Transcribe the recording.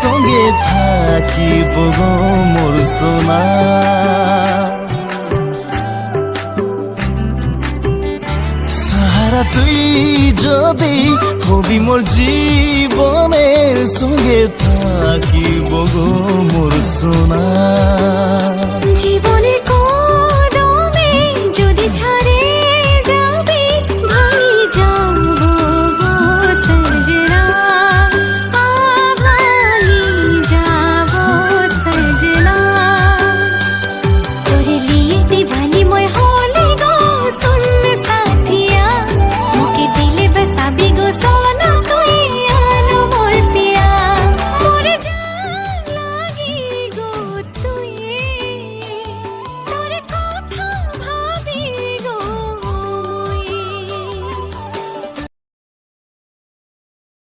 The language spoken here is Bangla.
সঙ্গে থাকিব গো মোর সোনা। সাহারা তুই যদি হবি মোর জীবনের সঙ্গে থাকিব গো মোর সোনা।